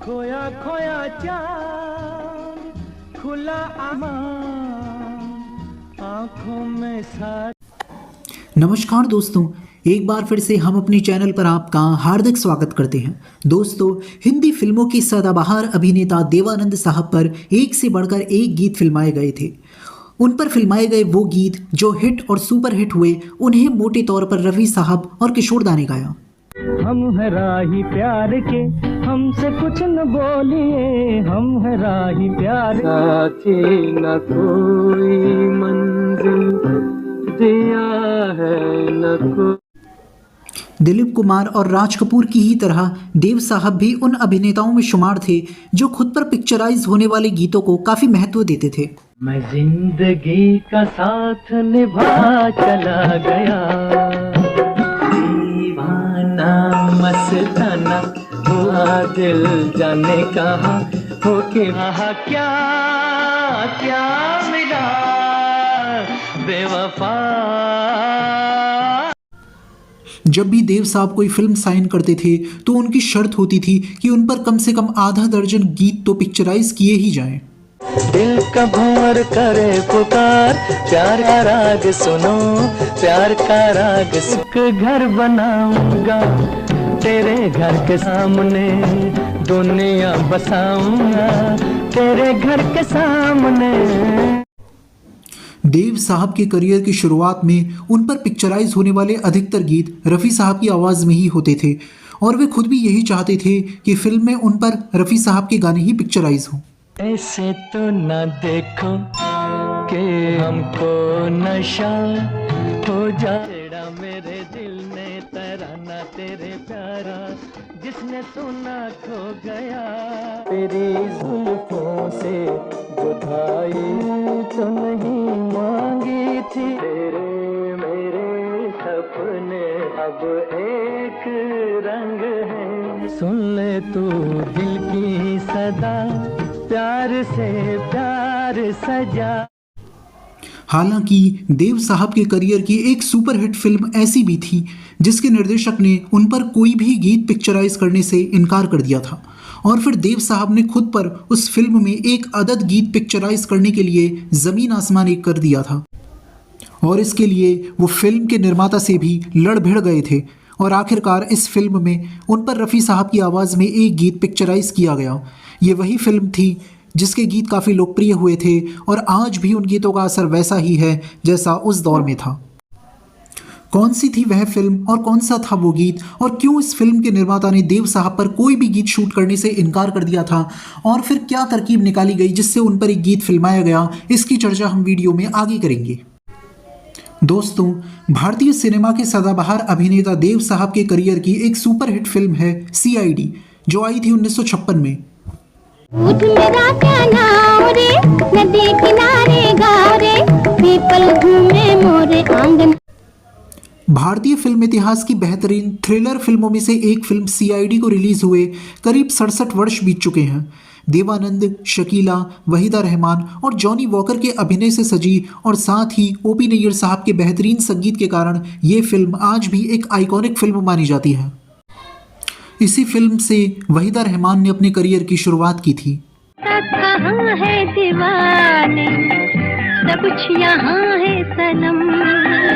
खोया खोया चांद खुला आसमान आंखों में साथ। नमस्कार दोस्तों, एक बार फिर से हम अपने चैनल पर आपका हार्दिक स्वागत करते हैं। दोस्तों, हिंदी फिल्मों के सदाबहार अभिनेता देवानंद साहब पर एक से बढ़कर एक गीत फिल्माए गए थे। उन पर फिल्माए गए वो गीत जो हिट और सुपर हिट हुए, उन्हें मोटे तौर पर रफी साहब और किशोर दा ने गाया। हम है राही प्यार के, हमसे कुछ न बोलिए, हम है राही प्यार साथी न कोई मंजिल दिया है न कोई। दिलीप कुमार और राज कपूर की ही तरह देव साहब भी उन अभिनेताओं में शुमार थे जो खुद पर पिक्चराइज होने वाले गीतों को काफी महत्व देते थे। मैं जिंदगी का साथ निभा चला गया, दीवाना मस्ताना हुआ दिल जाने कहाँ होके वहाँ क्या क्या मिला बेवफा। जब भी देव साहब कोई फिल्म साइन करते थे तो उनकी शर्त होती थी कि उन पर कम से कम आधा दर्जन गीत तो पिक्चराइज किए ही जाएं। दिल का भंवर करे पुकार, प्यार का राग सुनो, प्यार का राग सुन। घर बनाऊंगा तेरे घर के सामने, दुनिया बसाऊंगा तेरे घर के सामने। देव साहब के करियर की शुरुआत में उन पर पिक्चराइज होने वाले अधिकतर गीत रफ़ी साहब की आवाज़ में ही होते थे और वे खुद भी यही चाहते थे कि फिल्म में उन पर रफ़ी साहब के गाने ही पिक्चराइज हों। ऐसे तो न देखो कि हमको नशा हो जाएगा, मेरे दिल में तराना तेरे प्यारा जिसने सुना खो गया। तेरी जुल्फों से जुदाई तो नहीं मांगी थी, तेरे मेरे सपने अब एक रंग है। सुन ले तू दिल की सदा, प्यार से प्यार सजा। हालांकि देव साहब के करियर की एक सुपरहिट फिल्म ऐसी भी थी जिसके निर्देशक ने उन पर कोई भी गीत पिक्चराइज करने से इनकार कर दिया था और फिर देव साहब ने खुद पर उस फिल्म में एक अदद गीत पिक्चराइज करने के लिए ज़मीन आसमान एक कर दिया था और इसके लिए वो फिल्म के निर्माता से भी लड़ भिड़ गए थे और आखिरकार इस फिल्म में उन पर रफ़ी साहब की आवाज़ में एक गीत पिक्चराइज किया गया। ये वही फिल्म थी जिसके गीत काफ़ी लोकप्रिय हुए थे और आज भी उन गीतों का असर वैसा ही है जैसा उस दौर में था। कौन सी थी वह फिल्म और कौन सा था वो गीत और क्यों इस फिल्म के निर्माता ने देव साहब पर कोई भी गीत शूट करने से इनकार कर दिया था और फिर क्या तरकीब निकाली गई जिससे उन पर एक गीत फिल्माया गया, इसकी चर्चा हम वीडियो में आगे करेंगे। दोस्तों, भारतीय सिनेमा के सदाबहार अभिनेता देव साहब के करियर की एक सुपरहिट फिल्म है CID, जो आई थी 1956 में। मेरा क्या नाम रे, नदी किनारे गाँव रे, पीपल घूमे मोरे आंगन। भारतीय फिल्म इतिहास की बेहतरीन थ्रिलर फिल्मों में से एक फिल्म CID को रिलीज हुए करीब 67 वर्ष बीत चुके हैं। देवानंद, शकीला, वहीदा रहमान और जॉनी वॉकर के अभिनय से सजी और साथ ही OP नैयर साहब के बेहतरीन संगीत के कारण ये फिल्म आज भी एक आइकॉनिक फिल्म मानी जाती है। इसी फिल्म से वहीदा रहमान ने अपने करियर की शुरुआत की थी। कहाँ है दीवाने, सब कुछ यहाँ है सनम,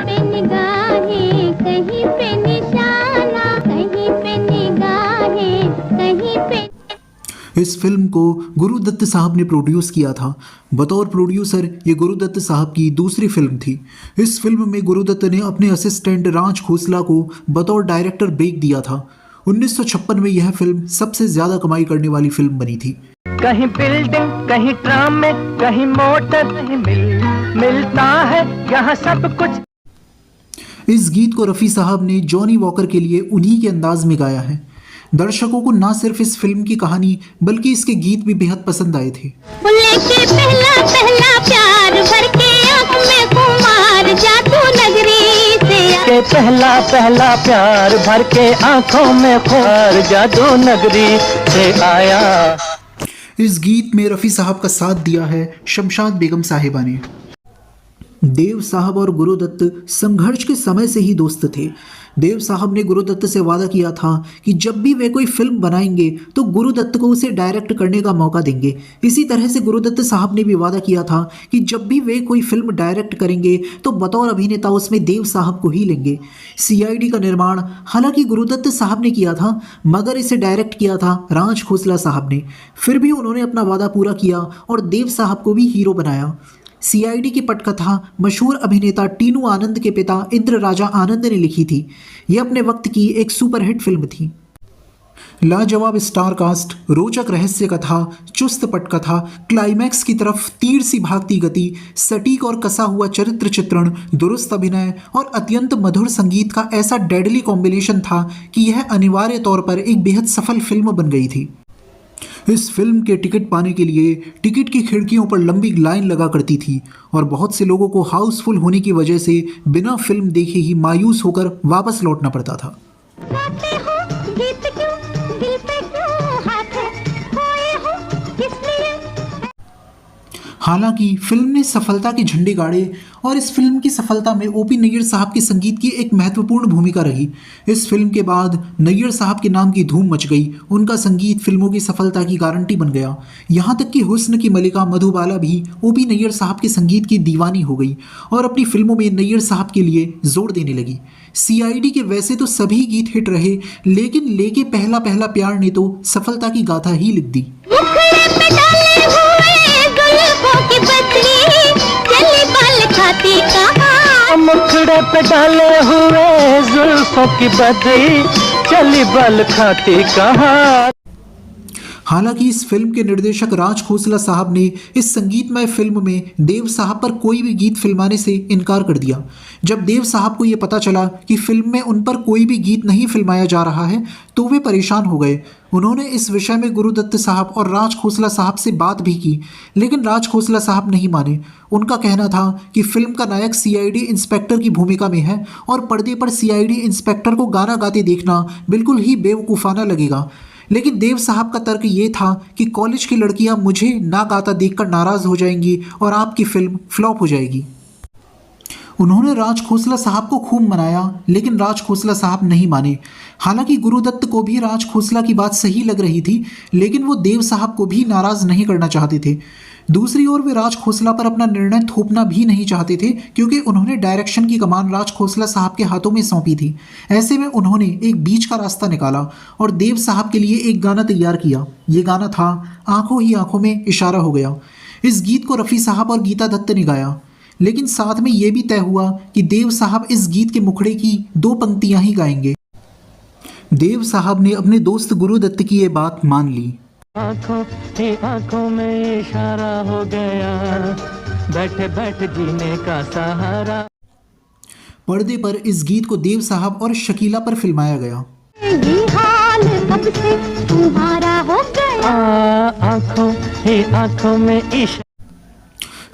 पे निगाहें कहीं पे निशाना, कहीं पे निगाहें कहीं पे। इस फिल्म को गुरुदत्त साहब ने प्रोड्यूस किया था। बतौर प्रोड्यूसर ये गुरुदत्त साहब की दूसरी फिल्म थी। इस फिल्म में गुरुदत्त ने अपने असिस्टेंट राज खोसला को बतौर डायरेक्टर ब्रेक दिया था। 1956 में यह फिल्म सबसे ज्यादा कमाई करने वाली फिल्म बनी थी। कहीं बिल्डिंग, कहीं ट्राम में, कहीं मोटर, कहीं मिलता है यहाँ सब कुछ। इस गीत को रफ़ी साहब ने जॉनी वॉकर के लिए उन्हीं के अंदाज में गाया है। दर्शकों को ना सिर्फ इस फिल्म की कहानी बल्कि इसके गीत भी बेहद पसंद आए थे। लेके पहला पहला प्यार भर के आँख में खुमार, जादू नगरी से के पहला पहला प्यार भर के आंखों में खुमार, जादू नगरी से आया। इस गीत में रफ़ी साहब का साथ दिया है शमशाद बेगम साहिबा ने। देव साहब और गुरुदत्त संघर्ष के समय से ही दोस्त थे। देव साहब ने गुरुदत्त से वादा किया था कि जब भी वे कोई फिल्म बनाएंगे तो गुरुदत्त को उसे डायरेक्ट करने का मौका देंगे। इसी तरह से गुरुदत्त साहब ने भी वादा किया था कि जब भी वे कोई फिल्म डायरेक्ट करेंगे तो बतौर अभिनेता उसमें देव साहब को ही लेंगे। CID का निर्माण हालांकि गुरुदत्त साहब ने किया था, मगर इसे डायरेक्ट किया था राज खोसला साहब ने। फिर भी उन्होंने अपना वादा पूरा किया और देव साहब को भी हीरो बनाया। CID की पटकथा मशहूर अभिनेता टीनू आनंद के पिता इंद्र राजा आनंद ने लिखी थी। यह अपने वक्त की एक सुपरहिट फिल्म थी। लाजवाब स्टार कास्ट, रोचक रहस्य कथा, चुस्त पटकथा, क्लाइमैक्स की तरफ तीर सी भागती गति, सटीक और कसा हुआ चरित्र चित्रण, दुरुस्त अभिनय और अत्यंत मधुर संगीत का ऐसा डेडली कॉम्बिनेशन था कि यह अनिवार्य तौर पर एक बेहद सफल फिल्म बन गई थी। इस फिल्म के टिकट पाने के लिए टिकट की खिड़कियों पर लंबी लाइन लगा करती थी और बहुत से लोगों को हाउसफुल होने की वजह से बिना फिल्म देखे ही मायूस होकर वापस लौटना पड़ता था। गाते हो गीत क्यों, दिल पे क्यों हाथ खोए हो किस लिए? हालांकि फिल्म ने सफलता के झंडे गाड़े और इस फिल्म की सफलता में OP नैयर साहब के संगीत की एक महत्वपूर्ण भूमिका रही। इस फिल्म के बाद नैयर साहब के नाम की धूम मच गई। उनका संगीत फिल्मों की सफलता की गारंटी बन गया। यहाँ तक कि हुस्न की मलिका मधुबाला भी OP नैयर साहब के संगीत की दीवानी हो गई और अपनी फिल्मों में नैयर साहब के लिए जोर देने लगी। CID के वैसे तो सभी गीत हिट रहे, लेकिन लेके पहला पहला प्यार ने तो सफलता की गाथा ही लिख दी। मुखड़े पे डाले हुए गुलाबों की बत्ती, चली बाल खाती कहाँ? मुखड़े पे डाले हुए जुल्फों की बदरी, चली बल खाती कहाँ। हालांकि इस फिल्म के निर्देशक राज खोसला साहब ने इस संगीतमय फिल्म में देव साहब पर कोई भी गीत फिल्माने से इनकार कर दिया। जब देव साहब को ये पता चला कि फिल्म में उन पर कोई भी गीत नहीं फिल्माया जा रहा है तो वे परेशान हो गए। उन्होंने इस विषय में गुरुदत्त साहब और राज खोसला साहब से बात भी की, लेकिन राज खोसला साहब नहीं माने। उनका कहना था कि फिल्म का नायक CID इंस्पेक्टर की भूमिका में है और पर्दे पर CID इंस्पेक्टर को गाना गाते देखना बिल्कुल ही बेवकूफ़ाना लगेगा। लेकिन देव साहब का तर्क ये था कि कॉलेज की लड़कियां मुझे ना गाता देखकर नाराज़ हो जाएंगी और आपकी फिल्म फ्लॉप हो जाएगी। उन्होंने राज खोसला साहब को खूब मनाया, लेकिन राज खोसला साहब नहीं माने। हालांकि गुरुदत्त को भी राज खोसला की बात सही लग रही थी, लेकिन वो देव साहब को भी नाराज़ नहीं करना चाहते थे। दूसरी ओर वे राज खोसला पर अपना निर्णय थोपना भी नहीं चाहते थे, क्योंकि उन्होंने डायरेक्शन की कमान राज खोसला साहब के हाथों में सौंपी थी। ऐसे में उन्होंने एक बीच का रास्ता निकाला और देव साहब के लिए एक गाना तैयार किया। ये गाना था आंखों ही आंखों में इशारा हो गया। इस गीत को रफ़ी साहब और गीता दत्त ने गाया, लेकिन साथ में ये भी तय हुआ कि देव साहब इस गीत के मुखड़े की 2 पंक्तियां ही गाएंगे। देव साहब ने अपने दोस्त गुरुदत्त की ये बात मान ली। आंखों ही आंखों में इशारा हो गया, बैठे बैठे जीने का सहारा। पर्दे पर इस गीत को देव साहब और शकीला पर फिल्माया गया। ये हाल कब से तुम्हारा हो गया? आंखों ही आंखों में इशारा।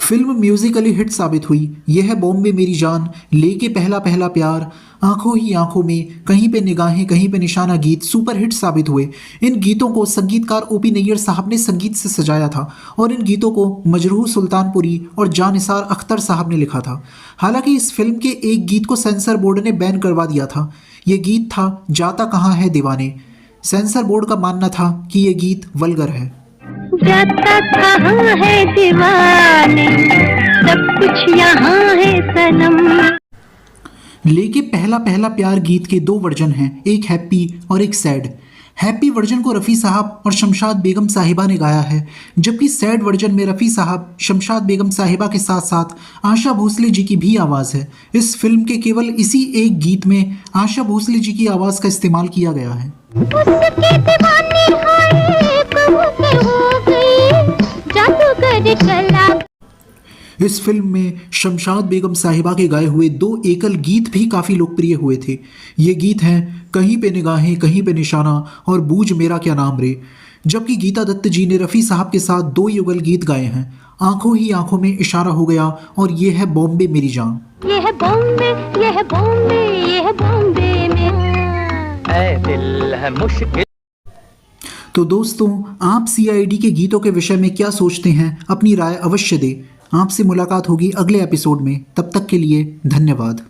फिल्म म्यूजिकली हिट साबित हुई। यह है बॉम्बे मेरी जान, लेके पहला पहला प्यार, आंखों ही आंखों में, कहीं पे निगाहें कहीं पे निशाना गीत सुपर हिट साबित हुए। इन गीतों को संगीतकार OP नैयर साहब ने संगीत से सजाया था और इन गीतों को मजरूह सुल्तानपुरी और जानिसार अख्तर साहब ने लिखा था। हालांकि इस फिल्म के एक गीत को सेंसर बोर्ड ने बैन करवा दिया था। ये गीत था जाता कहाँ है दीवाने। सेंसर बोर्ड का मानना था कि ये गीत वल्गर है। जाता कहाँ है दीवाने, सब कुछ यहाँ है सनम। लेके पहला पहला प्यार गीत के 2 वर्जन हैं, एक हैप्पी और एक सैड। हैप्पी वर्जन को रफ़ी साहब और शमशाद बेगम साहिबा ने गाया है, जबकि सैड वर्जन में रफ़ी साहब, शमशाद बेगम साहिबा के साथ साथ आशा भोसले जी की भी आवाज़ है। इस फिल्म के केवल इसी एक गीत में आशा भोसले जी की आवाज़ का इस्तेमाल किया गया है। उसके दीवाने हाय कब से हो गई, जादूगर कला। इस फिल्म में शमशाद बेगम साहिबा के गाए हुए 2 एकल गीत भी काफ़ी लोकप्रिय हुए थे। ये गीत हैं कहीं पे निगाहें कहीं पे निशाना और बूझ मेरा क्या नाम रे, जबकि गीता दत्त जी ने रफ़ी साहब के साथ 2 युगल गीत गाए हैं, आंखों ही आंखों में इशारा हो गया और ये है बॉम्बे मेरी जान। ये है बॉम्बे, ये है बॉम्बे, ये है बॉम्बे में ऐ दिल है मुश्किल। तो दोस्तों, आप CID के गीतों के विषय में क्या सोचते हैं? अपनी राय अवश्य दें। आपसे मुलाकात होगी अगले एपिसोड में। तब तक के लिए धन्यवाद।